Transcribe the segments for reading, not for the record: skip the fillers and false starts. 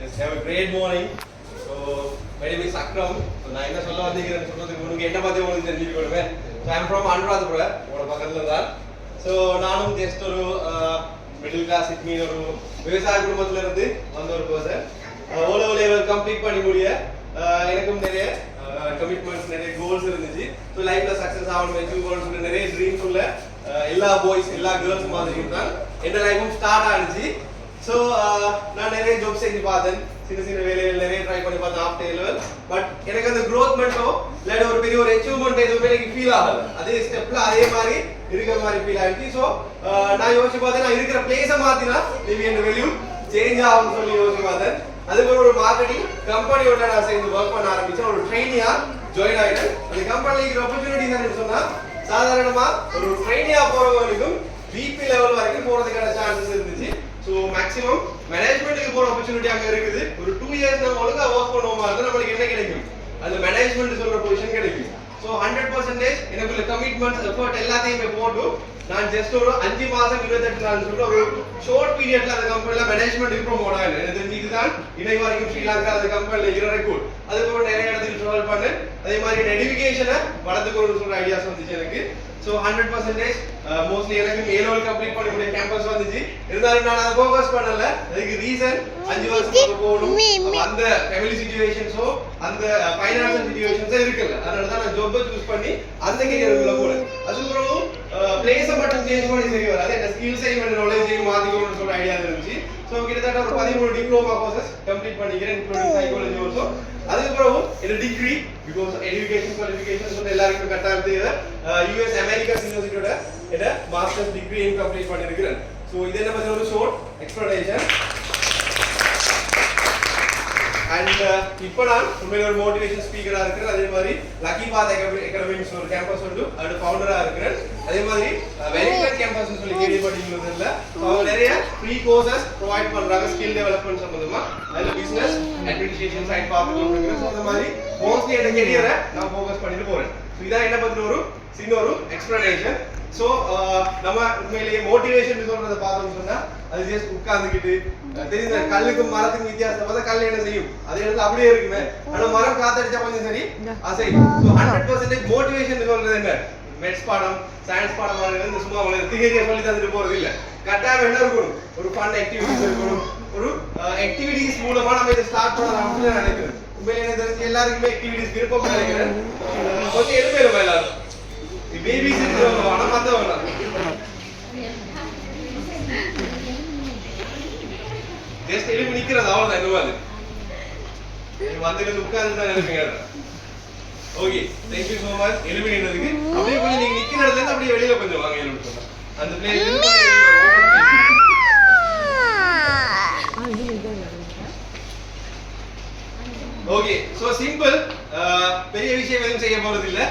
Just have a great morning. So, my name is Akram. So, நான் என்ன சொல்ல வந்தீங்கன்னு சொல்றதுக்கு முன்னாடி என்ன பத்தி உங்களுக்கு தெரிஞ்சுக்கணுமே. So, I am from Anuradhapura. உங்களோட பக்கத்துல தான். So, நானும் just ஒரு middle class இட்மி ஒரு விவசாய குடும்பத்துல இருந்து வந்த ஒரு பர்சன். O level கம்ப்ளீட் பண்ணி முடிய எனக்கும் நிறைய கமிட்மெண்ட்ஸ் நிறைய கோல்ஸ் இருந்துச்சு. ஸோ லைஃப்ல சக்ஸஸ் ஆகணும் அச்சீவ் பண்ணணும்னு சொல்லி நிறைய ட்ரீம்ஸ் உள்ள எல்லா பாய்ஸ் எல்லா கேர்ள்ஸ் மாதிரி தான் என் லைஃபும் ஸ்டார்ட் ஆனிச்சு. ஸோ நான் நிறைய ஜாப் செஞ்சு பார்த்தேன், சின்ன சின்ன வேலைகள் நிறைய ட்ரை பண்ணி பார்த்தேன் ஆஃப்டர் லெவல். பட் எனக்கு அந்த க்ரோத்மெண்ட்டோ இல்லாட்டி ஒரு பெரிய ஒரு அச்சீவ்மெண்ட் எதுவுமே எனக்கு ஃபீல் ஆகல. அதே ஸ்டெப்ல அதே மாதிரி இருக்கிற மாதிரி ஃபீல் ஆகிடுச்சு. ஸோ நான் யோசிச்சு பார்த்தேன், நான் இருக்கிற பிளேஸை மாத்தினா மேபி என் வேல்யூ சேஞ்ச் ஆகும்னு சொல்லி யோசிச்சு பார்த்தேன். அதுக்கப்புறம் ஒரு மார்க்கெட்டிங் கம்பெனியோட நான் சேர்ந்து ஒர்க் பண்ண ஆரம்பிச்சேன். ஒரு ட்ரெயினியா ஜாயின் ஆகிட்டேன். அந்த கம்பெனிக்கு ஆப்பர்ச்சுனிட்டி என்னன்னு சொன்னா, சாதாரணமா ஒரு ட்ரெயினியா போறவங்களுக்கும் VP லெவல் வரைக்கும் போறதுக்கான சான்சஸ் இருந்துச்சு. ஸோ மேக்ஸிமம் மேனேஜ்மெண்ட்டுக்கு போற ஆப்பர்ச்சுனிட்டி அங்கே இருக்குது. ஒரு 2 இயர்ஸ் நம்ம ஒழுங்கா ஒர்க் பண்ணுவோமா இருந்தால் நம்மளுக்கு என்ன கிடைக்கும், அந்த மேனேஜ்மெண்ட் சொல்ற பொசிஷன் கிடைக்கும். ஸோ 100% எனக்குள்ள கமிட்மெண்ட்ஸ் எஃபர்ட் எல்லாத்தையுமே போட்டு நான் ஜஸ்ட் ஒரு 5 மாசம் 28 நாள் சொல்ற ஒரு ஷார்ட் பீரியட்ல அந்த கம்பெனில மேனேஜ்மெண்ட் ப்ரோமோட் ஆகல. எனக்கு தெரிஞ்சு இதுதான் இணை வரைக்கும் ஸ்ரீலங்கா அந்த கம்பெனில இருக்கிற ரெக்கார்ட். அதுக்கப்புறம் நிறைய இடத்துக்கு ட்ராவல் பண்ணேன். அதே மாதிரி எடுகேஷனை வளர்த்துக்கணும்னு சொல்ற ஐடியாஸ் வந்துச்சு எனக்கு. ஸோ 100% மோஸ்ட்லி எனக்கு A level கம்ப்ளீட் பண்ண முடிய கேம்பஸ் வந்துச்சு. இருந்தாலும் நான் அதை ஃபோக்கஸ் பண்ணல. அதுக்கு ரீசன் 5 வருஷத்துக்கு போகணும், அந்த ஃபேமிலி சிச்சுவேஷன்ஸோ அந்த ஃபைனான்சியல் சிச்சுவேஷன்ஸோ இருக்குல்ல. அதனால தான் நான் ஜாப்பை சூஸ் பண்ணி அந்த கேரியருக்குள்ள போனேன். அதுக்கப்புறம் பிளேஸை மட்டும் சேஞ்ச் பண்ணி சரி வராது, என்ன ஸ்கில்ஸையும் என்ன நாலேஜையும் மாற்றிக்கணும்னு சொல்ற ஐடியா இருந்துச்சு. ஸோ கிட்டத்தட்ட ஒரு 13 டிப்ளோமா கோர்சஸ் கம்ப்ளீட் பண்ணிக்கிறேன், இன்க்ளூடிங் சைக்காலஜி ஆல்சோ. அதுக்கப்புறம் என்ன டிகிரி, பிகாஸ் எஜுகேஷன் குவாலிஃபிகேஷன் சொல்லிட்டு எல்லாருக்கும் கரெக்டாக தேவை. US அமெரிக்கன் யூனிவர்சிட்டியோட என்ன மாஸ்டர்ஸ் டிகிரியும் கம்ப்ளீட் பண்ணியிருக்கிறேன். ஸோ இது என்ன பற்றி ஒரு ஷார்ட் எக்ஸ்பிளனேஷன். அண்ட் இப்போ நான் உண்மையில ஒரு மோட்டிவேஷன் ஸ்பீக்கராக இருக்கிறேன். அதே மாதிரி லக்கி பாத் அகாடமிக்ஸ் ஒரு கேம்பஸ் வந்து அதோட ஃபவுண்டராக இருக்கிறேன். அதே மாதிரி வெரிஃபைட் கேம்பஸ் சொல்லி கேள்விப்பட்டீங்களா, அவங்க நிறைய ஃப்ரீ கோர்சஸ் ப்ரொவைட் பண்றாங்க ஸ்கில் டெவலப்மெண்ட் சம்பந்தமா. அதுல பிசினஸ் அட்மினிஸ்ட்ரேஷன் சைட் பார்த்துட்டு இருக்கிறேன். ஸோ அந்த மாதிரி மோஸ்ட்லி என்னோட கெரியரை நான் ஃபோக்கஸ் பண்ணிட்டு போறேன். ஸோ இதான் என்ன பத்தின ஒரு சின்ன ஒரு எக்ஸ்பிளனேஷன். ஸோ நம்ம உண்மையிலேயே மோட்டிவேஷன் சொல்றதை பார்த்தோம்னு சொன்னா, அது ஜஸ்ட் உட்கார்ந்துக்கிட்டு தெரியுது கல்லுக்கும் மரத்துக்கும் வித்தியாசம் பார்த்தா கல் என்ன செய்யும், அதே இடத்துல அப்படியே இருக்குமே. ஆனா மரம் காத்தடிச்சா கொஞ்சம் சரி அசை. ஸோ 100% மோட்டிவேஷன் சொல்றது என்ன, மெட்ஸ் பாடம் சயின்ஸ் பாடம் இந்த சும்மா உங்களுக்கு தியரியா சொல்லி தந்துட்டு போறது இல்ல. கட்டாயம் என்ன இருக்கணும், ஒரு ஃபன் ஆக்டிவிட்டிஸ் இருக்கணும். ஒரு ஆக்டிவிட்டிஸ் மூலமா நம்ம இதை ஸ்டார்ட் பண்ணலாம் அப்படின்னு நான் நினைக்கிறேன். உண்மையிலே எனக்கு தெரிஞ்சு எல்லாருக்குமே ஆக்டிவிட்டிஸ் விருப்பம் நினைக்கிறேன். கொஞ்சம் எதுவுமே எல்லாரும் பேபிஸ் இருக்கிறவங்க ஆனா மத்தவங்க ஜஸ்ட் எழுப்பி நிக்கிறது அவ்வளவுதான். என்னவாது வந்து உட்கார்ந்து தான் நினைப்பீங்க. ஓகே, தேங்க்யூ சோ மச் எழுப்பி நின்றதுக்கு. அப்படியே கொஞ்சம் நீங்க நிக்கிற இடத்துல இருந்து அப்படியே வெளியில கொஞ்சம் வாங்க எழுப்பி சொன்னா அந்த பிளேஸ். ஓகே, சோ சிம்பிள், பெரிய விஷயம் எதுவும் செய்ய போறது இல்ல.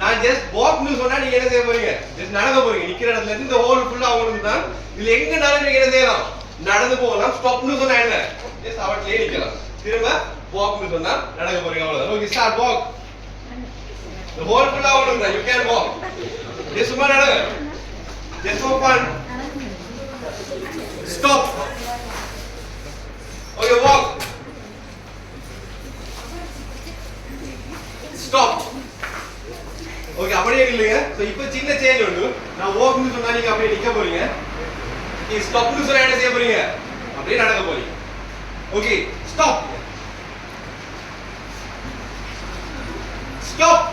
நான் ஜஸ்ட் வாக்னு சொன்னா நீங்க என்ன செய்ய போறீங்க, ஜஸ்ட் நடக்க போறீங்க. நிக்கிற இடத்துல இருந்து இந்த ஹோல் ஃபுல்லா உங்களுக்கு தான். இதுல எங்க நீங்க என்ன செய்யலாம், நடந்து போகலாம். ஸ்டாப்னு சொன்னா என்ன, ஜஸ்ட் அவட்லயே நிக்கலாம். திரும்ப வாக்னு சொன்னா நடக்க போறீங்க, அவ்வளவுதான். Okay, start walk. The whole full உங்களுக்கு தான், you can walk. ஜஸ்ட் சும்மா நடங்க. Just open. Stop. Okay, walk. Stop. Okay, அப்படியே இல்லைங்க. சோ இப்போ சின்ன சேஞ்ச் உண்டு. நான் வாக்னு சொன்னா நீங்க அப்படியே நிக்க போறீங்க. நீ ஸ்டாப்னு சொன்னா என்ன செய்ய போறீங்க, அப்படியே நடக்க போறீங்க. Okay, stop. Stop.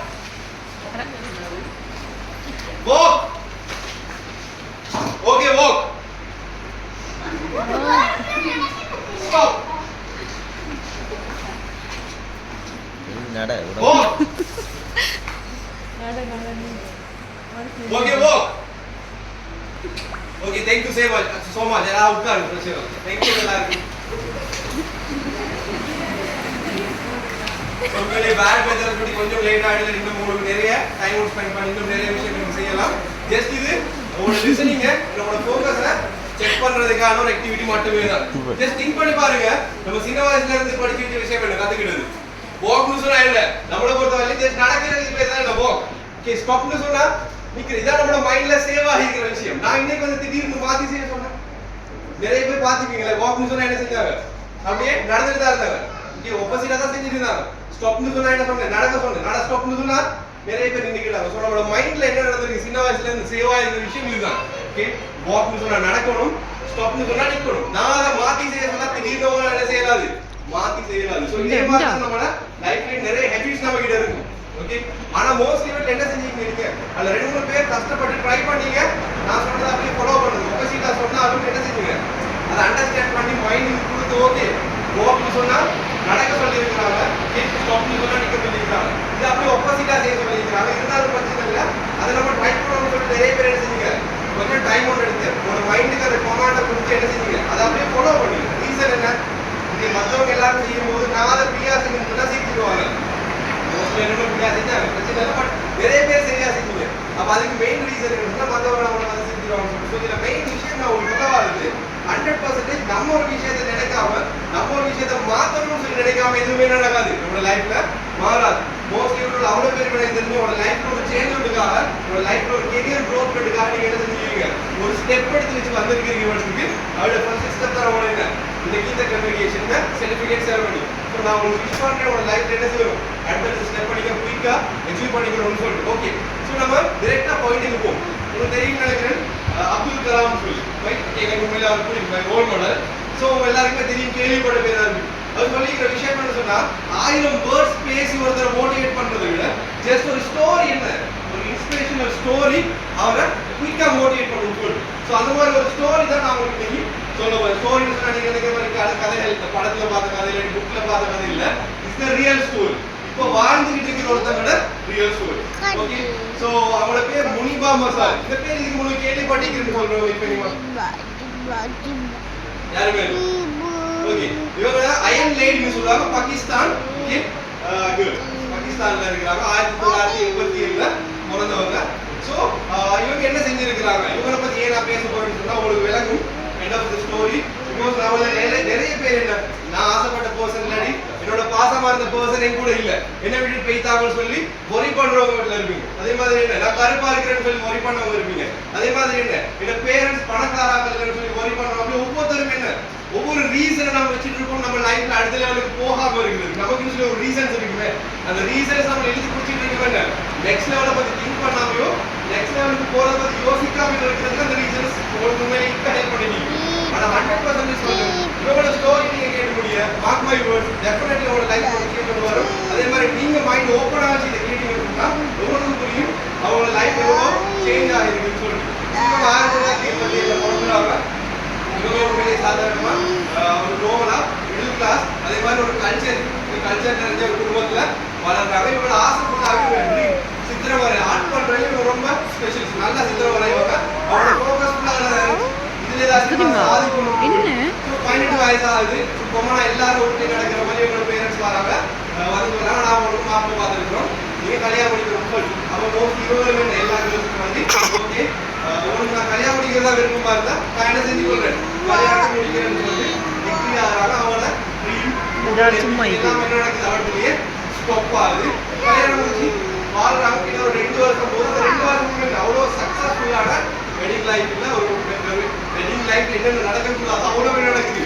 Walk. Okay, walk. Stop. நட walk. Okay, walk. Okay, thank you so much. I will come. Thank you எல்லாருக்கும். உங்களுடைய பேட் வெதர் பத்தி கொஞ்சம் லேட் ஆயிடுது. இன்னும் உங்களுக்கு நிறைய டைம் ஸ்பெண்ட் பண்ணி இன்னும் நிறைய விஷயங்கள் செய்யலாம். ஜஸ்ட் இது உங்களோட லிசனிங்க, உங்களோட ஃபோக்கஸை செக் பண்றதுக்கான ஒரு ஆக்டிவிட்டி மட்டுமே தான். ஜஸ்ட் திங்க் பண்ணி பாருங்க, நம்ம சின்ன வயசுல இருந்து படிச்ச விஷயம் என்ன கத்துக்கிட்டது. வாக்னு சொன்னா இல்ல, நம்மள பொறுத்தவரை ஜஸ்ட் நடக்கிறதுக்கு பேர் தான் இந்த வாக். ஓகே, ஸ்டாப்னு சொன்னா நிக்கிற. இதான் நம்மளோட மைண்ட்ல சேவ் ஆகிக்கிற விஷயம். நான் இன்னைக்கு வந்து திடீர்னு மாத்தி செய்ய சொன்னேன். நிறைய பேர் பாத்துப்பீங்களே, வாக்னு சொன்னா என்ன செஞ்சாங்க, அப்படியே நடந்துட்டு தான் இருந்தாங்க. ஓகே, ஆப்போசிட்டா தான் செஞ்சுட்டு இருந்தாங்க. ஸ்டாப்னு சொன்னா என்ன சொன்னேன், நடக்க சொன்னேன். நட ஸ்டாப்னு சொன்னா நிறைய பேர் நின்னுக்கிட்டாங்க. ஸோ நம்மளோட மைண்ட்ல என்ன நடந்திருக்கு சின்ன வயசுல இருந்து சேவா இருக்கிற விஷயம் இதுதான். ஓகே, வாக்னு சொன்னா நடக்கணும், ஸ்டாப்னு சொன்னா நிக்கணும். நான் அதை மாத்தி செய்ய சொன்னா திடீர்னு என்ன செய்யலாது, மாத்தி செய்யலாது. ஸோ இதே மாதிரி தான் நம்மளோட லைஃப்ல நிறைய ஹேபிட்ஸ் நம்ம கிட்ட இருக்கும். ஓகே, ஆனா மோஸ்ட்லி வீட்ல என்ன செஞ்சீங்க நீங்க, அதுல 2-3 பேர் கஷ்டப்பட்டு ட்ரை பண்ணீங்க, நான் சொன்னதை அப்படியே ஃபாலோ பண்ணுங்க. ஆப்போசிட்டா சொன்னா அதுவும் என்ன செஞ்சீங்க, அதை அண்டர்ஸ்டாண்ட் பண்ணி மைண்ட் கொடுத்து ஓகே வாக்னு சொன்னா நடக்க சொல்லியிருக்கிறாங்க, ஸ்டாப்னு சொன்னா நிக்க சொல்லியிருக்காங்க. இது அப்படியே ஆப்போசிட்டா செய்ய சொல்லியிருக்காங்க. இருந்தாலும் பிரச்சனை இல்லை, அதை நம்ம ட்ரை பண்ணணும்னு சொல்லிட்டு நிறைய பேர் என்ன செஞ்சீங்க, கொஞ்சம் டைம் ஒன்று எடுத்து ஒரு மைண்டுக்கு அந்த கொமாண்டை கொடுத்து என்ன செஞ்சீங்க, அதை அப்படியே ஃபாலோ பண்ணுங்க. ரீசன் என்ன, இது மற்றவங்க எல்லாரும் செய்யும் போது நான் அதை ஃப்ரீயா செஞ்சுன்னா சீக்கிடுவாங்க. நிறைய பேர் சரியா செஞ்சீங்க. அப்ப அதுக்கு மெயின் ரீசன் என்னன்னா மற்றவங்க அவங்களை வந்து செஞ்சுருவாங்க. ஸோ இதுல மெயின் விஷயம் நான் உங்களுக்கு சொல்ல வருது, 100% நம்ம ஒரு விஷயத்தை நினைக்காம, நம்ம ஒரு விஷயத்தை மாத்தணும்னு சொல்லி நினைக்காம எதுவுமே நடக்காது, நம்மளோட லைஃப்ல மாறாது. மோஸ்ட்லி உள்ள அவ்வளவு பேர் எனக்கு தெரிஞ்சு உங்களோட லைஃப்ல ஒரு சேஞ்சுக்காக, உங்களோட லைஃப்ல ஒரு கெரியர் க்ரோத்மெண்ட்டுக்காக நீங்க என்ன செஞ்சுருக்கீங்க, ஒரு ஸ்டெப் எடுத்து வச்சு வந்திருக்கீங்க. வருஷத்துக்கு அதோட ஃபர்ஸ்ட் ஸ்டெப் தான் உங்களோட இந்த கீத கன்வெகேஷன்ல சர்டிஃபிகேட் செரமனி. ஸோ நான் உங்களுக்கு விஷ் பண்றேன், உங்களோட லைஃப்ல என்ன செய்யணும், அடுத்த ஸ்டெப் பண்ணிக்க குயிக்கா அச்சீவ் பண்ணிக்கணும்னு சொல்லிட்டு. ஓகே, ஸோ நம்ம டைரக்டா பாயிண்ட்டுக்கு போவோம். உங்களுக்கு தெரியும் நினைக்கிறேன், அப்துல் கலாம் சொல்லி எனக்கு உண்மையில அவர் பிடிக்கும் ரோல் மாடல். ஸோ எல்லாருக்குமே தெரியும், கேள்விப்பட்ட பேரா இருக்கு. அவர் சொல்லிக்கிற விஷயம் என்ன சொன்னா, 1000 வேர்ட்ஸ் பேசி ஒருத்தரை மோட்டிவேட் பண்றதை விட ஜஸ்ட் ஒரு ஸ்டோரி, என்ன ஒரு இன்ஸ்பிரேஷனல் ஸ்டோரி அவரை குயிக்கா மோட்டிவேட் பண்ணணும் சொல்லு. ஸோ அந்த மாதிரி ஒரு ஸ்டோரி தான் நான் உங்களுக்கு இன்னைக்கு சொல்ல போறேன். ஸ்டோரின்னு சொன்னா நீங்க நினைக்கிற மாதிரி கதைகள் படத்துல பார்த்த கதை இல்லை, புக்ல பார்த்த கதை இல்லை. It's the real story. இப்போ வாழ்ந்துகிட்டு இருக்கிற ஒருத்தங்களோட ரியல் ஸ்டோரி. ஓகே, ஸோ அவங்களோட பேர் முனிபா மசால். இந்த பேர் இதுக்கு உங்களுக்கு கேள்விப்பட்டிருக்குன்னு சொல்றோம். இப்போ நீங்க யாருமே ஓகே, இவங்க அயன் லேடின்னு சொல்லுவாங்க, பாகிஸ்தான் கேர்ள், பாகிஸ்தான்ல இருக்கிறாங்க. 1987ல பிறந்தவங்க. ஸோ இவங்க என்ன செஞ்சிருக்கிறாங்க, இவங்களை பத்தி ஏன் நான் பேச போறேன்னு சொன்னா உங்களுக்கு விளங்கும். End of the story. Because நிறைய பேர் என்ன, நான் ஆசைப்பட்ட பர்சன் இல்லாடி என்னோட பாசமா இருந்த பர்சன் என் கூட இல்ல, என்ன விட்டு போய்த்தாங்கன்னு சொல்லி ஒரி பண்றவங்க வீட்டுல இருப்பீங்க. அதே மாதிரி என்ன, நான் கருப்பா இருக்கிறேன்னு சொல்லி ஒரி பண்ணவங்க இருப்பீங்க. அதே மாதிரி என்ன, என்னோட பேரண்ட்ஸ் பணக்காராக இருக்கிறேன்னு சொல்லி ஒரி பண்றவங்க. ஒவ்வொருத்தரும் என்ன, ஒவ்வொரு ரீசனை நம்ம வச்சுட்டு இருக்கோம் நம்ம லைஃப்ல அடுத்த லெவலுக்கு போகாம இருக்கிறது. நமக்கு சில ஒரு ரீசன்ஸ் இருக்குமே, அந்த ரீசன்ஸ் நம்ம எழுதி குடிச்சிட்டு இருக்கவே நெக்ஸ்ட் லெவலை பத்தி திங்க் பண்ணாமையோ நெக்ஸ்ட் லெவலுக்கு போறத பத்தி யோசிக்காம இருக்கிறதுக்கு அந்த ரீசன்ஸ் உங்களுக்கு உண்மையிலே ஹெல்ப் பண்ணிட்டீங்க. ஆனா 100% சொல்லுங்க, இவங்களோட ஸ்டோரி நீங்க கேட்க முடியும். மார்க் மை வேர்ட்ஸ், டெஃபினெட்லி உங்களோட லைஃப் ஒரு சேஞ்ச் வரும். அதே மாதிரி நீங்க மைண்ட் ஓப்பனா வச்சு இதை கேட்டீங்கன்னா உங்களுக்கு புரியும் அவங்களோட லைஃப் எவ்வளோ சேஞ்ச் ஆகிருக்குன்னு சொல்லிட்டு. இவங்க 1987ல பிறந்தாங்க. இவங்க உண்மையிலே சாதாரணமா ஒரு நோவலா மிடில் கிளாஸ், அதே மாதிரி ஒரு கல்ச்சர் நிறைஞ்ச ஒரு குடும்பத்துல வளர்றாங்க. இவங்களோட ஆசைப்பட்டாங்க சித்திரை வரை ஆர்ட் பண்றதுல இவங்க ரொம்ப ஸ்பெஷலிஸ்ட், நல்லா சித்திரை வரைவாங்க. அவங்களோட ஃபோக்கஸ் இதுல ஏதாச்சும் சாதிக்கணும். 18 வயசு ஆகுது. பொம்மனா எல்லாரும் விட்டு நடக்கிற மாதிரி இவங்களோட பேரண்ட்ஸ் வராங்க, வந்து வராங்க. நான் உங்களுக்கு மாப்பிள்ளை பார்த்துருக்கோம், நீங்க கல்யாணம் பண்ணிக்கிறோம் சொல்லி. அப்போ மோஸ்ட் இவங்க எல்லா கேர்ள்ஸுக்கும் வந்து ஓகே உங்களுக்கு நான் கல்யாணம் முடிக்கிறதா விருப்பமா இருந்தா நான் என்ன செஞ்சு கொள்றேன், கல்யாணம் முடிக்கிறேன்னு சொல்லி டிகிரி ஆகிறாங்க. அவங்கள எல்லாம் என்ன நடக்குது அவர்கிட்டயே ஸ்டாப் ஆகுது. கல்யாணம் முடிச்சு வாழ்றாங்க. இன்னும் ஒரு 2 வருஷம் போது, அந்த 2 வருஷம் அவ்வளோ சக்சஸ்ஃபுல்லான வெட்டிங் லைஃப்ல ஒரு வெட்டிங் லைஃப்ல என்னென்ன நடக்குது அது அவ்வளவு நடக்குது.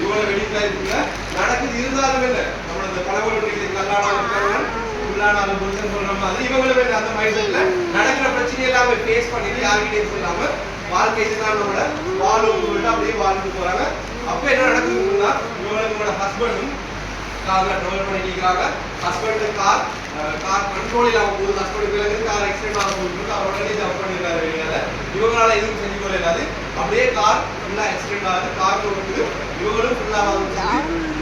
இவ்வளவு வெட்டிங் லைஃப்ல நடக்குது. இருந்தாலும் இல்லை நம்மளோட இந்த பழமொழி கல்லானாலும் உள்ளானாலும் புருஷன் சொல்ற மாதிரி இவங்களுமே அந்த மைண்ட் செட்ல நடக்கிற பிரச்சனை எல்லாமே ஃபேஸ் பண்ணிட்டு யார்கிட்டயும் சொல்லாம வாழ்க்கை இதுதான் நம்மளோட வாழும் சொல்லிட்டு அப்படியே வாழ்ந்துட்டு போறாங்க. அப்ப என்ன நடக்குதுன்னா இவங்களோட ஹஸ்பண்டும் கார்ல டிராவல் பண்ணிட்டு இருக்காங்க. ஹஸ்பண்ட் கார் கண்ட்ரோல் இல்லாம போகுது. ஹஸ்பண்டுக்கு கார் ஆக்சிடென்ட் ஆக போகுது. அவர் உடனே ஜம்ப் பண்ணிடுறாரு வெளியால. இவங்களால எதுவும் செஞ்சு கொள்ள இல்லாது அப்படியே கார் ஃபுல்லா ஆக்சிடென்ட் ஆகுது. கார் ஓடுது. இவங்களும் ஃபுல்லா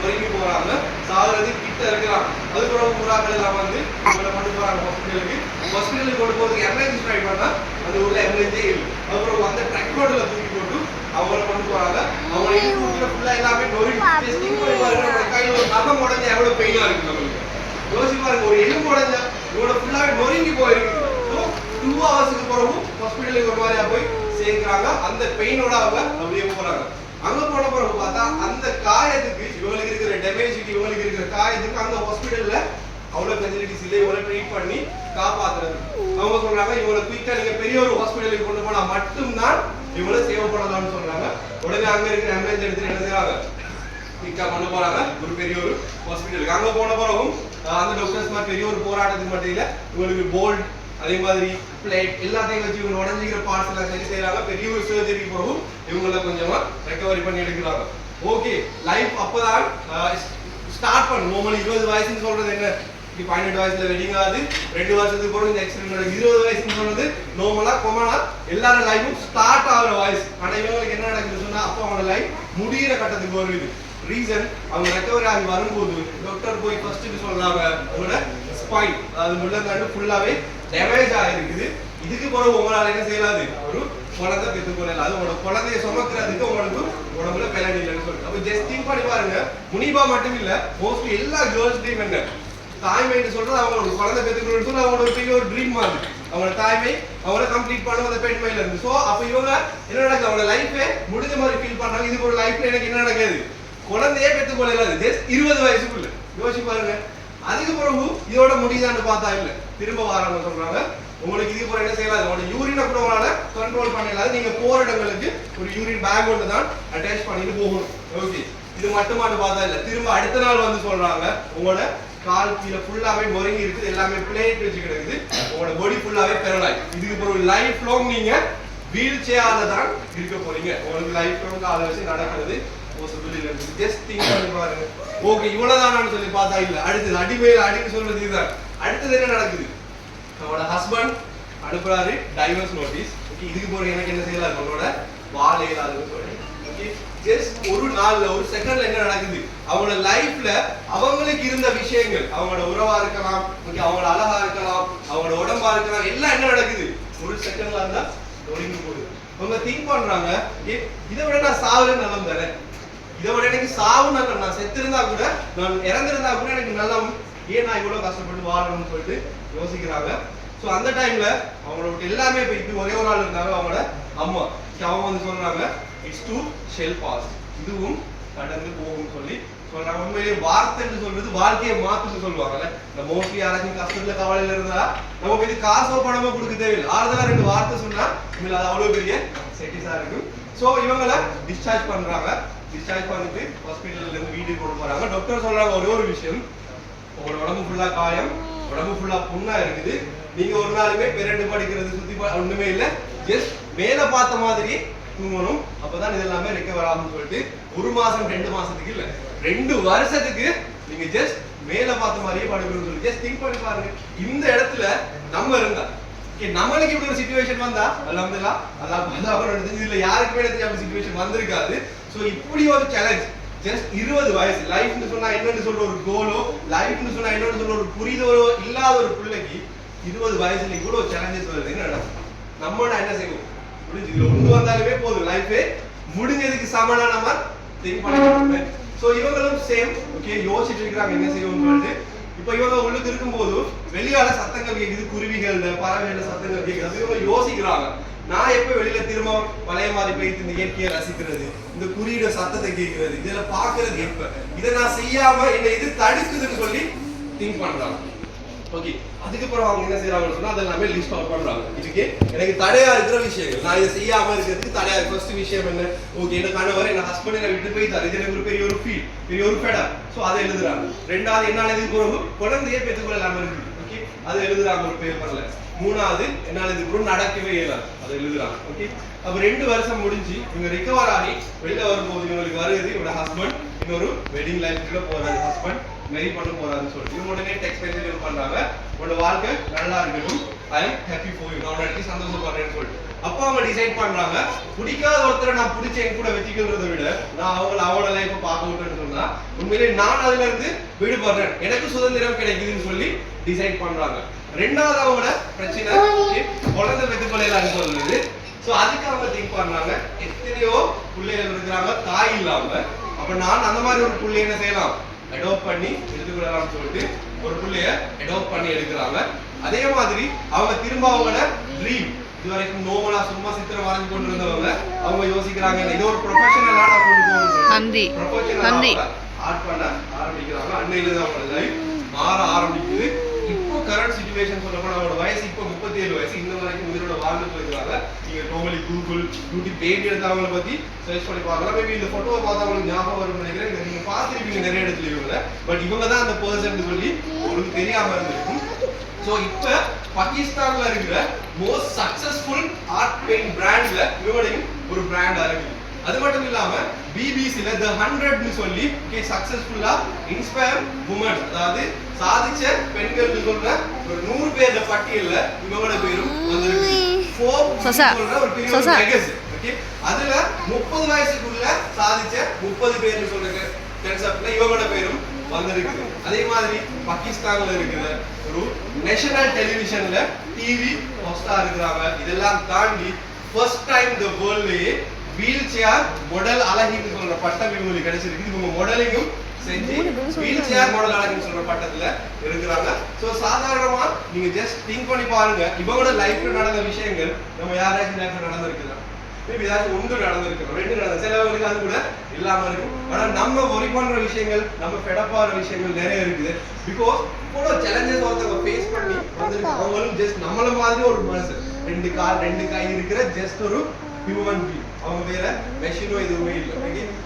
நொறுங்கி போறாங்க. சாகுறது கிட்ட இருக்கிறாங்க. அதுக்கப்புறம் ஊராக்கள் எல்லாம் வந்து இவங்களை கொண்டு போறாங்க ஹாஸ்பிட்டலுக்கு. ஹாஸ்பிட்டலுக்கு கொண்டு போறதுக்கு எமர்ஜென்சி ட்ரை பண்ணா அந்த ஊர்ல எமர்ஜென்சியே இல்லை. அதுக்கப்புறம் அந்த ட்ரக் ரோட்ல தூக்கி போட்டு அவங்களை கொண்டு போறாங்க. அவங்க இன்டூட்ல ஃபுல்லா எல்லாமே நொறுங்கி டெஸ்டிங் பண்ணி பாருங்க. நம்ம கையில ஒரு நகம் உடஞ்சா எவ்வளவு பெயினா இருக்கு நம்மளுக்கு. யோசிச்சு பாருங்க, ஒரு எலும்பு உடஞ்சா இவங்களோட ஃபுல்லாவே நொறுங்கி போயிருக்கு. 2 ஹவர்ஸ்க்கு பிறகு ஹாஸ்பிட்டலுக்கு ஒரு மாதிரியா போய் சேர்க்கிறாங்க. அந்த பெயினோட அவங்க அப்படியே போறாங்க. அங்க போன பிறகு பார்த்தா அந்த காயத்துக்கு இவங்களுக்கு இருக்கிற டெமேஜுக்கு இவங்களுக்கு இருக்கிற காயத்துக்கு அந்த ஹாஸ்பிட்டல்ல அவ்வளவு ஃபெசிலிட்டிஸ் இல்லை. இவங்களை ட்ரீட் பண்ணி காப்பாத்துறது. அவங்க சொல்றாங்க இவங்களை குயிக்கா நீங்க பெரிய ஒரு ஹாஸ்பிட்டலுக்கு கொண்டு போனா மட்டும்தான் இவங்களை சேவ் பண்ணலாம்னு சொல்றாங்க. உடனே அங்க இருக்கிற ஆம்புலன்ஸ் எடுத்து என்ன செய்யறாங்க, பிக்கப் பண்ண போறாங்க ஒரு பெரிய ஒரு ஹாஸ்பிட்டலுக்கு. அங்க போன பிறகும் அந்த டாக்டர்ஸ் மாதிரி பெரிய ஒரு போராட்டத்துக்கு மத்தியில இவங்களுக்கு போல்ட் அதே மாதிரி பிளேட் எல்லாத்தையும் வச்சு இவங்க உடஞ்சிக்கிற பார்ட்ஸ் எல்லாம் சரி செய்யறாங்க. பெரிய ஒரு சர்ஜரிக்கு பிறகும் இவங்கள கொஞ்சமா ரெக்கவரி பண்ணி எடுக்கிறாங்க. ஓகே, லைஃப் அப்பதான் ஸ்டார்ட் பண்ணும். நார்மலி 20 வயசுன்னு சொல்றது என்ன, 18 வயசுல வெட்டிங் ஆகுது, 2 வருஷத்துக்கு பிறகு இந்த ஆக்சிடென்ட் நடக்குது. 20 வயசுன்னு சொல்றது நார்மலா கொமனா எல்லாரும் லைஃபும் ஸ்டார்ட் ஆகுற வயசு. ஆனா இவங்களுக்கு என்ன நடக்குதுன்னு சொன்னா அப்போ அவங்க லைஃப் முடிகிற கட்டத்துக்கு வருது. ரீசன், அவங்க ரெக்கவரி ஆகி வரும்போது டாக்டர் போய் ஃபர்ஸ்ட் சொல்றாங்க உங்களோட ஸ்பைன் அதாவது முள்ளங்காண்டு ஃபுல்லாவே டேமேஜ் ஆகிருக்குது. இதுக்கு பிறகு உங்களால என்ன செய்யலாது, ஒரு குழந்தை பெற்றுக்கொள்ளல, அது உங்களோட குழந்தைய சுமக்கிறதுக்கு உங்களுக்கு உடம்புல பெலன் இல்லைன்னு சொல்லிட்டு. அப்ப ஜஸ்ட் திங்க் பண்ணி பாருங்க, முனிபா மட்டும் இல்ல மோஸ்ட்லி எல்லா கேர்ள்ஸ்லயும் என்ன தாய்மைன்னு சொல்றது அவங்களோட குழந்தை பெற்றுக்கணும்னு சொல்லி அவங்களோட ஒரு பெரிய ஒரு ட்ரீம் மாதிரி அவங்களோட தாய்மை அவங்கள கம்ப்ளீட் பண்ணும் அந்த பெண்மையில இருந்து. ஸோ அப்ப இவங்க என்ன நடக்குது, அவங்களோட லைஃபே முடிஞ்ச மாதிரி ஃபீல் பண்றாங்க. இது ஒரு லைஃப்ல எனக்கு என்ன நடக்காது, குழந்தையே பெற்றுக்கொள்ளலாது ஜஸ்ட் 20 வயசுக்குள்ள. யோசிச்சு பாருங்க. அதுக்கு பிறகு இதோட முடியுதான்னு பார்த்தா இல்ல, திரும்ப வராங்க சொல்றாங்க உங்களுக்கு இதுக்கு பிறகு என்ன செய்யலாம், உங்களோட யூரினை கூட உங்களால கண்ட்ரோல் பண்ணலாது. நீங்க போற இடங்களுக்கு ஒரு யூரின் பேக் ஒன்று தான் அட்டாச் பண்ணிட்டு போகணும். ஓகே, இது மட்டுமானு பார்த்தா இல்ல, திரும்ப அடுத்த நாள் வந்து சொல்றாங்க உங்களோட கால் கீழே ஃபுல்லாவே நொறுங்கி இருக்குது, எல்லாமே பிளேட் வச்சு கிடக்குது, உங்களோட பாடி ஃபுல்லாவே பெரலாய். இதுக்கு பிறகு லைஃப் லாங் நீங்க வீல் சேர்ல தான் இருக்க போறீங்க. உங்களுக்கு லைஃப் லாங் அதை வச்சு நடக்கிறது பாசிபிள் இல்லை. ஜஸ்ட் திங்க் பண்ணி பாருங்க. ஓகே, இவ்வளவுதான் சொல்லி பார்த்தா இல்ல, அடுத்தது அடிமையில அடின்னு சொல்றது இதுதான். அடுத்தது என்ன நடக்குது, அவனோட ஹஸ்பண்ட் அனுப்புறாரு டைவர்ஸ் நோட்டீஸ். ஓகே, இதுக்கு பிறகு எனக்கு என்ன செய்யலாம், அவங்களோட வாழ இயலாதுன்னு சொல்லி. ஓகே, ஜஸ்ட் ஒரு நாள்ல ஒரு செகண்ட்ல என்ன நடக்குது, அவங்களோட லைஃப்ல அவங்களுக்கு இருந்த விஷயங்கள், அவங்களோட உறவா இருக்கலாம், ஓகே, அவங்களோட அழகா இருக்கலாம், அவங்களோட உடம்பா இருக்கலாம், எல்லாம் என்ன நடக்குது ஒரு செகண்ட்ல இருந்தா ஒளிந்து போகுது. அவங்க திங்க் பண்றாங்க, இதை விட நான் சாவுன்னு நலம் தரேன், இதை விட எனக்கு சாவு நல்ல, நான் செத்து இருந்தா கூட நான் இறந்திருந்தா கூட எனக்கு நல்லம், ஏன் நான் இவ்வளவு கஷ்டப்பட்டு வாழணும்னு சொல்லிட்டு யோசிக்கிறாங்க. ஸோ அந்த டைம்ல அவங்களோட எல்லாமே போயிட்டு ஒரே ஒரு ஆள் இருந்தாங்க, அவங்களோட அம்மா. அவங்க வந்து சொல்றாங்க இட்ஸ் டு ஷெல் பாஸ், இதுவும் கடந்து போகும் சொல்லி சொல்றாங்க. உண்மையிலேயே வார்த்தைன்னு சொல்றது வாழ்க்கையை மாத்துன்னு சொல்லுவாங்கல்ல. நம்ம மோஸ்ட்லி யாராச்சும் கஷ்டத்துல கவலையில இருந்தா நம்ம போய் காசோ பணமோ கொடுக்க தேவையில்லை, ஆறுதலா 2 வார்த்தை சொன்னா உண்மையில அது அவ்வளவு பெரிய செட்டிஸா இருக்கும். ஸோ இவங்களை டிஸ்சார்ஜ் பண்றாங்க. டிஸ்சார்ஜ் பண்ணிட்டு ஹாஸ்பிட்டல்ல இருந்து வீட்டுக்கு கொண்டு போறாங்க. டாக்டர் சொல்றாங்க ஒரே ஒரு விஷயம், உங்களோட உடம்பு ஃபுல்லா காயம், உடம்பு ஃபுல்லா புண்ணா இருக்குது, நீங்க ஒரு நாளுமே பெரண்டு படிக்கிறது சுத்தி ஒண்ணுமே இல்ல, ஜஸ்ட் மேல பார்த்த மாதிரி தூங்கணும், அப்பதான் இது எல்லாமே ரெக்கவர் ஆகும்னு சொல்லிட்டு 1 மாசம் 2 மாசத்துக்கு இல்ல 2 வருஷத்துக்கு நீங்க ஜஸ்ட் மேல பார்த்த மாதிரியே படுக்கணும்னு சொல்லி. ஜஸ்ட் திங்க் பண்ணி பாருங்க, இந்த இடத்துல நம்ம இருந்தா நம்மளுக்கு இப்படி ஒரு சிச்சுவேஷன் வந்தா அல்ஹம்துலில்லாஹ் அல்லாஹ் நடந்துச்சு, இல்ல யாருக்குமே எனக்கு அப்படி சிச்சுவேஷன் வந்திருக்காது. சோ இப்படி ஒரு சேலஞ்ச் ஜஸ்ட் 20 வயசு லைஃப்னு சொன்னா என்னன்னு சொல்ற ஒரு கோலோ, லைஃப்னு சொன்னா என்னன்னு சொல்ற ஒரு புரிதலோ இல்லாத ஒரு பிள்ளைக்கு 20 வயசுல இவ்வளவு சேலஞ்சஸ் வருது. என்ன நடக்கும், நம்ம என்ன செய்வோம், முடிஞ்சு இதுல ஒன்று வந்தாலுமே போதும், லைஃபே முடிஞ்சதுக்கு சமனா நம்ம திங்க் பண்ணிட்டு. சோ இவங்களும் சேம், ஓகே, யோசிச்சுட்டு இருக்கிறாங்க என்ன செய்வோம்னு சொல்லிட்டு. இப்ப இவங்க உள்ளுக்கு இருக்கும்போது வெளியால சத்தங்கள் கேக்குது, குருவிகள் பறவைகள சத்தங்கள் கேக்குது. அது இவங்க யோசிக்கிறாங்க, நான் எப்ப வெளியில திரும்ப பழைய மாதிரி போயிட்டு இந்த இயற்கையை ரசிக்கிறது, இந்த குறியீட சத்தத்தை கேட்கிறது, இதெல்லாம் பாக்குறது எப்ப, இதை நான் செய்யாம என்ன இது தடுக்குதுன்னு சொல்லி திங்க் பண்றாங்க. ஓகே, அதுக்கப்புறம் அவங்க என்ன செய்யறாங்கன்னு சொன்னா அதெல்லாமே லிஸ்ட் அவுட் பண்றாங்க. இதுக்கு எனக்கு தடையா இருக்கிற விஷயங்கள், நான் இதை செய்யாம இருக்கிறதுக்கு தடையா இருக்கு. ஃபர்ஸ்ட் விஷயம் என்ன, ஓகே, என்ன கணவர் என்ன ஹஸ்பண்ட் என்ன விட்டு போய் தர, இது எனக்கு ஒரு பெரிய ஒரு ஃபீல், பெரிய ஒரு ஃபெடா. சோ அதை எழுதுறாங்க. ரெண்டாவது என்னால இதுக்கு ஒரு குழந்தையே பெற்றுக்கொள்ளலாம இருக்கு, ஓகே, அதை எழுதுறாங்க ஒரு பேப்பர்ல. மூணாவது என்னால இதுக்கு ஒரு நடக்கவே இயலாது, அதை எழுதுறாங்க. ஓகே, அப்ப 2 வருஷம் முடிஞ்சு இவங்க ரிகவர் ஆகி வெளியில வரும்போது இவங்களுக்கு வருது இவரோட ஹஸ்பண்ட் இன்னொரு வெட்டிங் லைஃப்ல போறாரு, ஹஸ்பண்ட் மேரி பண்ண போறாருன்னு சொல்லிட்டு இவங்க உடனே டெக்ஸ்ட் மெசேஜ் பண்றாங்க, உங்களோட வாழ்க்கை நல்லா இருக்கட்டும், I am happy for you, நான் உடனே சந்தோஷப்படுறேன்னு சொல்லிட்டு. அப்ப அவங்க டிசைட் பண்றாங்க, பிடிக்காத ஒருத்தரை நான் பிடிச்ச என் கூட வச்சுக்கிறத விட நான் அவங்களோட லைஃபை பார்க்க விட்டுன்னு சொன்னா உண்மையிலேயே நான் அதுல இருந்து விடுபடுறேன், எனக்கு சுதந்திரம் கிடைக்குதுன்னு சொல்லி டிசைட் பண்றாங்க. ரெண்டாவது அவங்களோட பிரச்சனை குழந்தை பெற்றுக்கொள்ளலான்னு சொல்லுது. சோ அதுக்கு அவங்க திங்க் பண்றாங்க, எத்தனையோ பிள்ளைகள் இருக்கிறாங்க தாய் இல்லாம, அப்ப நான் அந்த மாதிரி ஒரு பிள்ளை என்ன செய்யலாம், அடாப்ட் பண்ணி எடுத்துக்கொள்ளலாம்னு சொல்லிட்டு ஒரு பிள்ளைய அடாப்ட் பண்ணி எடுக்கிறாங்க. அதே மாதிரி அவங்க திரும்ப அவங்களோட ட்ரீம், இதுவரைக்கும் நோமலா சும்மா சித்திரம் வரைஞ்சு கொண்டு இருந்தவங்க அவங்க யோசிக்கிறாங்க இது ஒரு ப்ரொஃபஷனலா நான் கொண்டு போகணும், ப்ரொஃபஷனலா ஆர்ட் பண்ண ஆரம்பிக்கிறாங்க. அன்னையில தான் அவங்களோட லைஃப் மாற ஆரம்பிக்குது. இப்போ கரண்ட் சிச்சுவேஷன் சொல்லப்போனா அவரோட வயசு இப்போ 37 வயசு, இந்த வரைக்கும் உயிரோட வாழ்ந்துட்டு இருக்கிறாங்க. நீங்க நார்மலி கூகுள் யூடியூப் பேபி எடுத்தவங்கள பத்தி சர்ச் பண்ணி பார்க்கலாம். மேபி இந்த போட்டோவை பார்த்தா உங்களுக்கு ஞாபகம் வரும்னு நினைக்கிறேன். நீங்க பார்த்துருப்பீங்க நிறைய இடத்துல இவங்க, பட் இவங்க தான் அந்த பர்சன் சொல்லி உங்களுக்கு தெரியாம இருந்திருக்கும். ஸோ இப்போ பாகிஸ்தான்ல இருக்கிற மோஸ்ட் சக்சஸ்ஃபுல் ஆர்ட் பெயிண்ட் பிராண்ட்ல இவங்களையும் ஒரு பிராண்ட் ஆரம்பிக்கும். அது மட்டும் இல்லாம பிபிசில தி 100ன்னு சொல்லி சக்சஸ்ஃபுல்லா இன்ஸ்பயர் உமன், அதாவது சாதிச்ச பெண்கள் சொல்ற ஒரு 100 பேர்ல பட்டியல்ல இவங்களோட பேரும் வந்திருக்கு. சொல்ற ஒரு பெரிய மேகசின். ஓகே, அதுல 30 வயசுக்குள்ள சாதிச்ச 30 பேர்னு சொல்ற கான்செப்ட்ல இவங்களோட பேரும் வந்திருக்கு. அதே மாதிரி பாகிஸ்தான்ல இருக்கிற ஒரு நேஷனல் டெலிவிஷன்ல டிவி ஹோஸ்டா இருக்கிறாங்க. இதெல்லாம் தாண்டி ஃபர்ஸ்ட் டைம் தி வேர்ல்ட்லயே வீல் சேர் மாடல் அழகின்னு சொல்ற பட்டம் இவங்களுக்கு கிடைச்சிருக்கு. இவங்க மாடலிங்கும் செஞ்சு வீல் சேர் மாடல் அழகின்னு சொல்ற பட்டத்துல இருக்கிறாங்க. சோ சாதாரணமா நீங்க ஜஸ்ட் திங்க் பண்ணி பாருங்க, இவங்களோட லைஃப்ல நடந்த விஷயங்கள் நம்ம யாராச்சும் லைஃப்ல நடந்திருக்குதா? மேபி ஏதாச்சும் ஒன்று நடந்திருக்கும், 2 நடந்த, சிலவங்களுக்கு அது கூட இல்லாம இருக்கும். ஆனா நம்ம ஒரி பண்ற விஷயங்கள், நம்ம ஃபெடப்பாற விஷயங்கள் நிறைய இருக்குது. பிகாஸ் இவ்வளோ சேலஞ்சஸ் ஒருத்தவங்க ஃபேஸ் பண்ணி வந்திருக்கு. அவங்களும் ஜஸ்ட் நம்மள மாதிரி ஒரு மனுஷன், 2 கால் 2 கை இருக்கிற ஜஸ்ட் ஒரு ஹியூமன் பீயிங். அவங்க வேற மெஷினோ எதுவுமே இல்லை.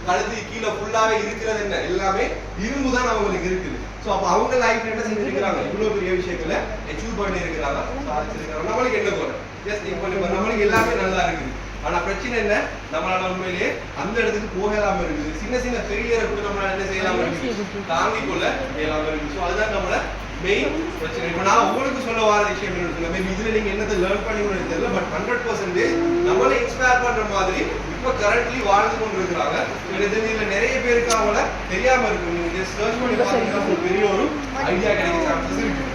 கழுத்து கீழே ஃபுல்லாவே இருக்கிறது என்ன, எல்லாமே இரும்பு தான் அவங்களுக்கு இருக்குது. ஸோ அப்போ அவங்க லைஃப்ல என்ன செஞ்சிருக்கிறாங்க, இவ்வளோ பெரிய விஷயங்களை அச்சீவ் பண்ணி இருக்கிறாங்க, சாதிச்சிருக்காங்க. நம்மளுக்கு என்ன போல ஜஸ்ட் திங்க் பண்ணி நம்மளுக்கு எல்லாமே நல்லா இருக்குது. ஆனா பிரச்சனை என்ன, நம்மளால உண்மையிலேயே அந்த இடத்துக்கு போகலாம இருக்குது. சின்ன சின்ன பெரிய கூட நம்மளால என்ன செய்யலாம இருக்குது, தாங்கிக் கொள்ள இயலாம இருக்குது. ஸோ அதுதான் நம்மளோட மெயின் பிரச்சனை. இப்போ நான் உங்களுக்கு சொல்ல வர விஷயம் என்ன, மேபி இதுல நீங்க என்னத்தை லேர்ன் பண்ணி தெரியல, பட் 100% நம்மளை இன்ஸ்பயர் பண்ற மாதிரி இப்போ கரண்ட்லி வாழ்ந்து கொண்டு இருக்கிறாங்க. இதுல நிறைய பேருக்கு அவங்கள தெரியாம இருக்கு. நீங்க சர்ச் பண்ணி பார்த்தீங்கன்னா பெரிய ஒரு ஐடியா கிடைக்க சான்சஸ் இருக்கு.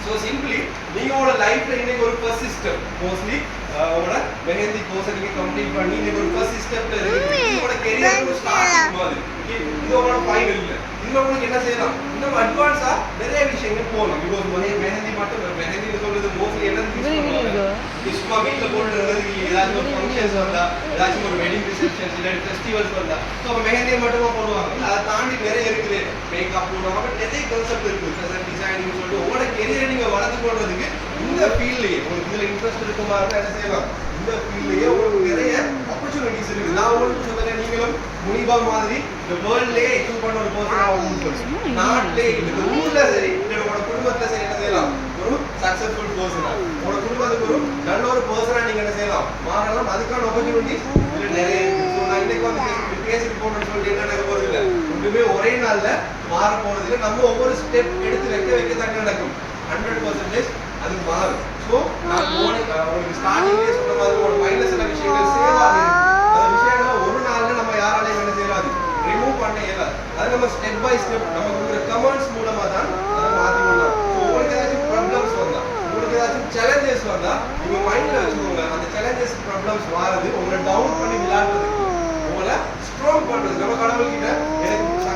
ஸோ சிம்பிளி நீங்க உங்களோட லைஃப்ல இன்னைக்கு ஒரு ஃபர்ஸ்ட் ஸ்டெப், மோஸ்ட்லி உங்களோட மெஹந்தி கோர்ஸ் நீங்க கம்ப்ளீட் பண்ணி இன்னைக்கு ஒரு ஃபர்ஸ்ட் ஸ்டெப்ல இருக்கு. உங்களோட கெரியர் ஸ்டார்ட் மாதிரி இது உங்களோட ஃபைனல் இல்லை. இதுல உங்களுக்கு என்ன செய்யலாம், இன்னும் அட்வான்ஸா நிறைய விஷயங்கள் போகலாம். பிகாஸ் மெஹந்தி மட்டும் மெஹந்தின்னு சொல்றது மோஸ்ட்லி என்ன சும்மா வீட்டுல போடுறது, ஏதாச்சும் ஒரு ஃபங்க்ஷன்ஸ் வந்தா, ஏதாச்சும் ஒரு வெட்டிங் ரிசப்ஷன்ஸ் இல்லை ஃபெஸ்டிவல்ஸ் வந்தா ஸோ அப்போ மெஹந்தியை மட்டுமா போடுவாங்க. அதை தாண்டி நிறைய இருக்குது, மேக்கப் போடுவாங்க, நிறைய கான்செப்ட் இருக்கு, ஃபேஷன் டிசைனிங் சொல்லிட்டு உங்களோட கெரியரை நீங்க வளர்த்து கொள்றதுக்கு இந்த ஃபீல்ட்லயே உங்களுக்கு இதுல இன்ட்ரெஸ்ட் இருக்குமா என்ன செய்யலாம், இந்த ஃபீல்ட்லயே உங்களுக்கு நிறைய ஆப்பர்ச்சுனிட்டிஸ் இருக்கு. நான் உங்களுக்கு சொன்னேன், நீங்களும் முனிபா மாதிரி இந்த வேர்ல்ட்லயே அச்சீவ் பண்ண ஒரு பர்சன் ஆகணும்னு நாட்டிலே இந்த ஊர்ல சரி இல்லை உங்களோட குடும்பத்துல சரி என்ன செய்யலாம், ஒரு சக்சஸ்ஃபுல் பர்சனா உங்களோட குடும்பத்துக்கு ஒரு நல்ல ஒரு பர்சனா நீங்க என்ன செய்யலாம், மாறலாம். அதுக்கான ஆப்பர்ச்சுனிட்டிஸ் இதுல நிறைய இருக்கு. ஸோ நான் இன்னைக்கு வந்து பேசிட்டு போகணும்னு சொல்லிட்டு என்ன நடக்க போறது இல்லை, ஒன்றுமே ஒரே நாள்ல மாற போறது இல்லை. நம்ம ஒவ்வொரு ஸ்டெப் எடுத்து வைக்க தான் நடக்கும். 100% அது மாறும். ஸோ நான் உங்களுக்கு ஸ்டார்டிங்லேயே சொன்ன மாதிரி ஒரு மைண்ட்ல சில விஷயங்கள் சேவ் ஆகுது. அந்த விஷயங்களை ஒரு நாள்ல நம்ம யாராலையும் என்ன செய்யலாது, ரிமூவ் பண்ண இயலாது. அது நம்ம ஸ்டெப் பை ஸ்டெப் நம்ம கொடுக்குற கமெண்ட்ஸ் மூலமா தான் அதை மாற்றி கொள்ளலாம். ஸோ உங்களுக்கு ஏதாச்சும் ப்ராப்ளம்ஸ் வந்தா, உங்களுக்கு ஏதாச்சும் சேலஞ்சஸ் வந்தா நீங்க மைண்ட்ல வச்சுக்கோங்க. அந்த சேலஞ்சஸ் ப்ராப்ளம்ஸ் வாரது உங்களை டவுன் பண்ணி விளையாடுறதுக்கு, உங்களை ஸ்ட்ராங் பண்றது. நம்ம கடவுள்கிட்ட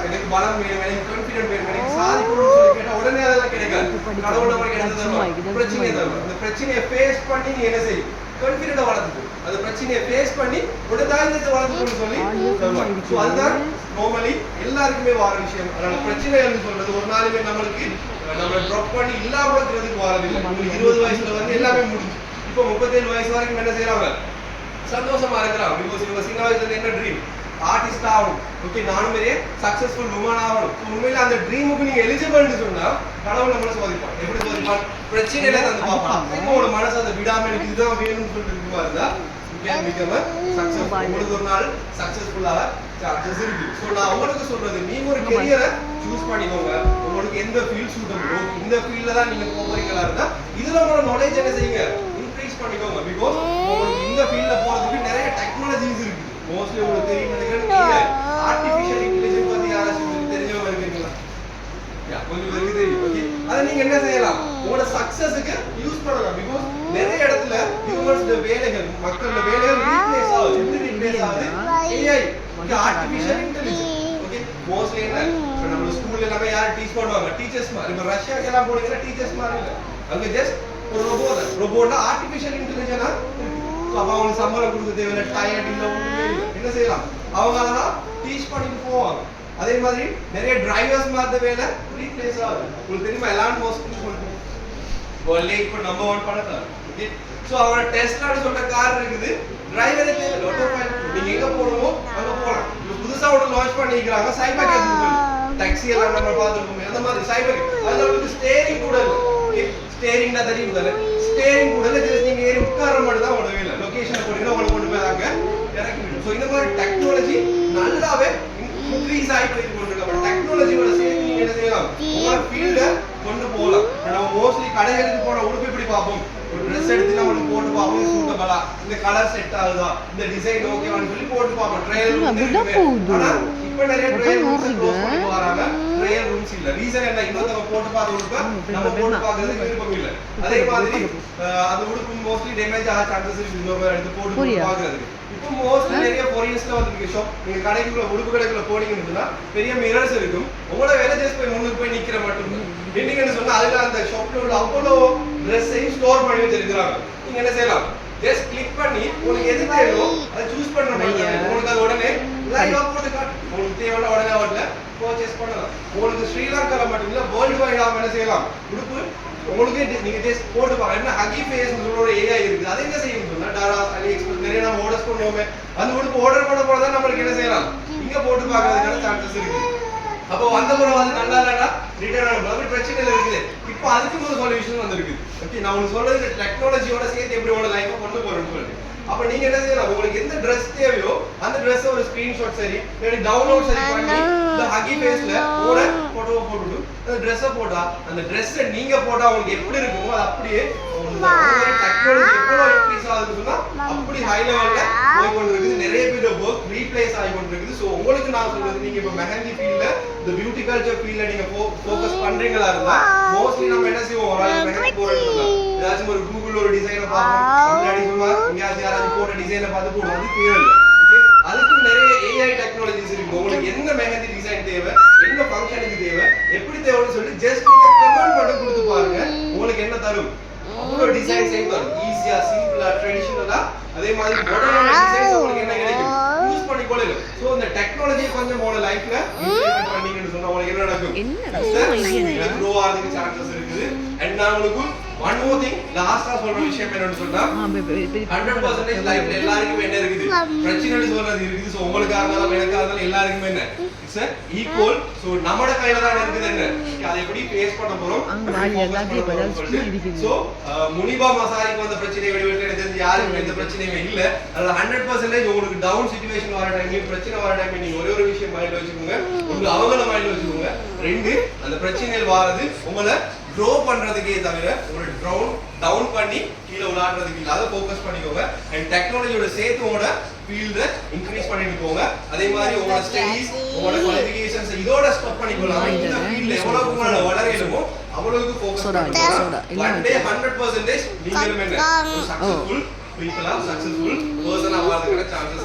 எனக்கு பலம் வேணும், எனக்கு கான்ஃபிடென்ட் வேணும், எனக்கு சாதிக்கணும்னு சொல்லி கேட்டா உடனே அதெல்லாம் கிடைக்காது. கடவுள் நமக்கு என்ன தருவாங்க, பிரச்சனையை தருவாங்க. அந்த பிரச்சனையை ஃபேஸ் பண்ணி நீ என்ன செய்யும், கான்ஃபிடென்ட்டா வளர்த்துக்கோ. அந்த பிரச்சனையை ஃபேஸ் பண்ணி உடனே தைரியத்தை வளர்த்துக்கணும்னு சொல்லி தருவாங்க. ஸோ அதுதான் நார்மலி எல்லாருக்குமே வர விஷயம். அதனால பிரச்சனைன்னு சொல்றது ஒரு நாளுமே நம்மளுக்கு நம்மளை ட்ராப் பண்ணி இல்லாம இருக்கிறதுக்கு வரதில்லை. 20 வயசுல வந்து எல்லாமே முடிஞ்சு இப்போ 37 வயசு வரைக்கும் என்ன செய்யறாங்க, சந்தோஷமா இருக்கிறாங்க. பிகாஸ் இவங்க சின்ன வயசுல என்ன ட்ரீம், ஆர்டிஸ்ட் ஆகணும். ஓகே, நானும் பெரிய சக்சஸ்ஃபுல் உமன் ஆகணும். உண்மையில அந்த ட்ரீமுக்கு நீங்க எலிஜிபிள்னு சொன்னா கடவுள் நம்மள சோதிப்பான். எப்படி சோதிப்பான், பிரச்சனையில தந்து பார்ப்பான். உங்களோட மனசு அதை விடாம எனக்கு இதுதான் வேணும்னு சொல்லிட்டு இருக்குமா இருந்தா உங்களுக்கு ஒரு நாள் சக்சஸ்ஃபுல்லாக சான்சஸ் இருக்கு. ஸோ நான் உங்களுக்கு சொல்றது, நீங்க ஒரு கெரியரை சூஸ் பண்ணிக்கோங்க. உங்களுக்கு எந்த ஃபீல்ட் சூட்டபிளோ இந்த ஃபீல்ட்ல தான் நீங்க போறீங்களா இருந்தா இதுல உங்களோட நாலேஜ் என்ன செய்யுங்க, இன்க்ரீஸ் பண்ணிக்கோங்க. பிகாஸ் உங்களுக்கு இந்த ஃபீல்ட்ல போறதுக்கு நிறைய டெக்னாலஜிஸ் இருக்கு. மோஸ்ட்லி உங்களுக்கு தெரியும் நினைக்கிறேன், ஆர்டிஃபிஷியல் இன்டெலிஜென்ஸ் பத்தி யாராச்சும் தெரிஞ்சவங்க இருக்கீங்களா? கொஞ்சம் பேருக்கு தெரியும். ஓகே, அதை நீங்க என்ன செய்யலாம், உங்களோட சக்சஸுக்கு யூஸ் பண்ணலாம். பிகாஸ் நிறைய இடத்துல ஹியூமன்ஸ் வேலைகள், மக்களோட வேலைகள் ரீப்ளேஸ் ஆகுது. எப்படி ரீப்ளேஸ் ஆகுது, AI, artificial intelligence. Okay, mostly என்ன நம்ம ஸ்கூல்ல எல்லாமே யாரும் டீச் பண்ணுவாங்க, டீச்சர்ஸ் மாதிரி. இப்போ ரஷ்யாக்கு எல்லாம் போனீங்கன்னா டீச்சர்ஸ் மாதிரி இல்லை, அங்க ஜஸ்ட் ஒரு ரோபோட் ஆர்டிஃபிஷியல் இன்டெலிஜென்ஸா இருக்கு. அப்ப அவங்களுக்கு சம்பளம் கொடுக்க தேவையில்லை, டயர்ட் இல்லை, என்ன செய்யலாம், அவங்க அதெல்லாம் டீச் பண்ணிட்டு போவாங்க. அதே மாதிரி நிறைய டிரைவர்ஸ் மாதிரி வேலை ரீப்ளேஸ் ஆகுது. உங்களுக்கு தெரியுமா, எலான் மஸ்க் சொல்லிட்டு வேர்ல்ட்ல இப்போ நம்பர் 1 பணக்காரர். ஓகே, ஸோ அவரோட டெஸ்லான்னு சொல்ற கார் இருக்குது. டிரைவரே தேவை, ஆட்டோ பைலட். நீங்க எங்க போகணுமோ அங்க போகலாம். இப்போ புதுசா ஒன்று லான்ச் பண்ணிக்கிறாங்க, சைபர் கேப் சொல்லி. டாக்ஸி எல்லாம் நம்ம பார்த்துருக்கோமே அந்த மாதிரி சைபர் கேப். அதுல உங்களுக்கு ஸ்டேரிங் கூட இல்லை. ஓகே, ஸ்டேரிங்னா தெரியும் தானே? ஸ்டேரிங் கூட இல்லை, ஜஸ்ட் நீங்க ஏறி உட்கார மட்டும் தான் உடவே இல்லை. லொகேஷனை போட்டீங்கன்னா உங்களை கொண்டு போய் அங்க இறக்கி விடும். ஸோ இந்த மாதிரி டெக்னாலஜி நல்லாவே இன்க்ரீஸ் ஆகிட்டு கொண்டிருக்க டெக்னாலஜியோட சேர்த்து நீங்க என்ன செய்யலாம், உங்களோட ஃபீல்டை கொண்டு போகலாம். நம்ம மோஸ்ட்லி கடைகளுக்கு போன உடுப்பு இப்படி பார்ப்போம், ஒரு ட்ரெஸ் எடுத்து நம்மளுக்கு போட்டு பார்ப்போம், சூட்டபிளா இந்த கலர் செட் ஆகுதா, இந்த டிசைன் ஓகேவான்னு சொல்லி போட்டு பார்ப்போம். ட்ரையல் ஆனா இப்ப நிறைய ட்ரையல் ரூம்ஸ் க்ளோஸ் பண்ணி வராங்க. ட்ரையல் ரூம்ஸ் இல்ல. ரீசன் என்ன, இன்னொருத்தவங்க போட்டு பார்த்த உடுப்பை நம்ம போட்டு பார்க்கறதுக்கு விருப்பம் இல்லை. அதே மாதிரி அந்த உடுப்பு மோஸ்ட்லி டேமேஜ் ஆக சான்சஸ் இருக்கு, இன்னொரு எடுத்து போட்டு பார்க்கறதுக்கு. இப்போ மோஸ்ட்லி நிறைய ஃபாரின்ஸ்ல வந்துருக்கு ஷாப். நீங்க கடைக்குள்ள உடுப்பு கடைக்குள்ள போனீங்கன்னா பெரிய மிரர்ஸ் இருக்கும். உங்களோட வேலை ஜஸ்ட் போய் முன்னுக்கு போய் நிக்கிற மட்டும் என்னன்னு சொன்னா அதுல அந்த ஷாப்ல உள்ள அவ்வளோ ட்ரெஸ்ஸையும் ஸ்டோர் பண்ணி வச்சிருக்காங்க. நீங்க என்ன செய்யலாம், ஜஸ்ட் கிளிக் பண்ணி உங்களுக்கு எது தேவையோ அதை சூஸ் பண்ண முடியும். உங்களுக்கு அது உடனே லைவா போட்டு காட்டும். உங்களுக்கு தேவையான உடனே அவர்ல பர்ச்சேஸ் பண்ணலாம். உங்களுக்கு ஸ்ரீலங்கால மட்டும் இல்ல வேர்ல்டு வைடா என்ன செய்யலாம், உடுப்பு உங்களுக்கு நீங்க ஜஸ்ட் போட்டு பாருங்க. என்ன ஹகி ஃபேஸ் ஒரு ஏஐ இருக்குது, அதை என்ன செய்யும் சொன்னா டாராஸ், அலி எக்ஸ்பிரஸ் நிறைய நம்ம ஆர்டர்ஸ் பண்ணுவோமே, அந்த உடுப்பு ஆர்டர் பண்ண போறதா நம்மளுக்கு என்ன செய்யலாம், இங்க போட்டு பார்க்கறதுக்கான சான்சஸ் இருக்கு. அப்போ வந்த பிறகு அது நல்லா இல்லைன்னா ரிட்டர்ன் ஆகும். அப்படி பிரச்சனை இருக்குது. இப்போ அதுக்கு ஒரு சொல்யூஷன் வந்திருக்கு. ஓகே, நான் உங்களுக்கு சொல்றது டெக்னாலஜியோட சேர்த்து எப்படி உங்களோட லைஃபை கொண்டு போறேன்னு சொல்லிட்டு. அப்ப நீங்க என்ன செய்யலாம், உங்களுக்கு எந்த ட்ரெஸ் தேவையோ அந்த ட்ரெஸ் ஒரு ஸ்கிரீன்ஷாட் சரி இல்லை டவுன்லோட் சரி பண்ணி இந்த ஹகி ஃபேஸ்ல ஒரு போட்டோவை போட்டுட்டு அந்த ட்ரெஸ்ஸை போட்டா அந்த ட்ரெஸ்ஸை நீங்க போட்டா உங்களுக்கு எப்படி இருக்குமோ அது அப்படியே டெக்னாலஜி எவ்வளோ இன்க்ரீஸ் ஆகுதுன்னா அப்படி ஹை லெவல்ல போய் கொண்டு இருக்குது. நிறைய பேர் ஒர்க் ரீப்ளேஸ் ஆகி கொண்டு இருக்குது. ஸோ உங்களுக்கு நான் சொல்றது, நீங்க இப்போ மெஹந்தி ஃபீல்ட்ல இந்த பியூட்டி கல்ச்சர் ஃபீல்ட்ல நீங்க ஃபோக்கஸ் பண்றீங்களா இருந்தா மோஸ்ட்லி நம்ம என்ன செய்வோம், ஒரு ஆள் மெஹந்தி போறோம்னா ஏதாச்சும் ஒரு கூகுள் ஒரு டிசைனை பார்ப்போம், முன்னாடி சும்மா எங்கேயாச்சும் யாராச்சும் போட்ட டிசைனை பார்த்து போடுவோம். அது தேவையில்லை. ஓகே, அதுக்கும் நிறைய ஏஐ டெக்னாலஜிஸ் இருக்கு. உங்களுக்கு என்ன மெஹந்தி டிசைன் தேவை, என்ன ஃபங்க்ஷனுக்கு தேவை, எப்படி தேவைன்னு சொல்லி ஜஸ்ட் நீங்க கமெண்ட் மட்டும் கொடுத்து பாருங்க, உங்களுக்கு என்ன தரும். அவ்வளோ டிசைன் சேம் தரும். ஈஸியா, சிம்பிளா, ட்ரெடிஷனலா, அதே மாதிரி மாடர்னான டிசைன்ஸ் உங்களுக்கு என்ன கிடைக்கும், யூஸ் பண்ணி கொள்ளலாம். சோ இந்த டெக்னாலஜி கொஞ்சம் உங்களோட லைஃப்ல இம்ப்ளிமென்ட் பண்ணீங்கன்னு சொன்னா உங்களுக்கு என்ன நடக்கும், இது க்ரோ ஆகிறதுக்கு சான்சஸ் இருக்குது. அண்ட் நான் உங்களுக்கு one more thing லாஸ்டா சொல்ற விஷயம் என்னன்னு சொன்னா 100% லைஃப்ல எல்லாருக்கும் என்ன இருக்குது, பிரச்சனைன்னு சொல்றது இருக்குது. சோ உங்களுக்கா இருந்தாலும் எனக்கா இருந்தாலும் எல்லாருக்கும் என்ன இட்ஸ் ஈக்குவல். சோ நம்மட கையில தான் இருக்குது. என்ன அதை எப்படி ஃபேஸ் பண்ண போறோம். சோ முனிபா மசாரிக்கு வந்த பிரச்சனை வெளியிட்டு எடுத்து யாருக்கும் எந்த பிரச்சனையுமே இல்ல. அதனால 100% உங்களுக்கு டவுன் சிச்சுவேஷன் வர டைம்ல, பிரச்சனை வர டைம்ல நீங்க ஒரே ஒரு விஷயம் மைண்ட்ல வச்சுக்கோங்க, உங்களுக்கு அவங்கள மைண்ட்ல வச்சுக்கோங்க. ரெண்டு, அந்த பிரச்சனைகள் வாரது உங்களை க்ரோ பண்றதுக்கே தவிர ஒரு டவுன் பண்ணி கீழே விளையாடுறதுக்கு இல்ல. அதை ஃபோக்கஸ் பண்ணிக்கோங்க. அண்ட் டெக்னாலஜியோட சேர்த்து உங்களோட ஃபீல்டை இன்க்ரீஸ் பண்ணிட்டு போங்க. அதே மாதிரி உங்களோட ஸ்டடீஸ், உங்களோட குவாலிஃபிகேஷன்ஸ் இதோட ஸ்டாப் பண்ணிக்கலாம். இந்த ஃபீல்ட்ல எவ்வளவு உங்களோட வளரணுமோ அவ்வளவுக்கு ஃபோக்கஸ் பண்ணுங்க. ஒன் டே 100% நீங்களும் என்ன சக்சஸ்ஃபுல் பீப்பிளா, சக்சஸ்ஃபுல் பர்சனா ஆகிறதுக்கான சான்சஸ்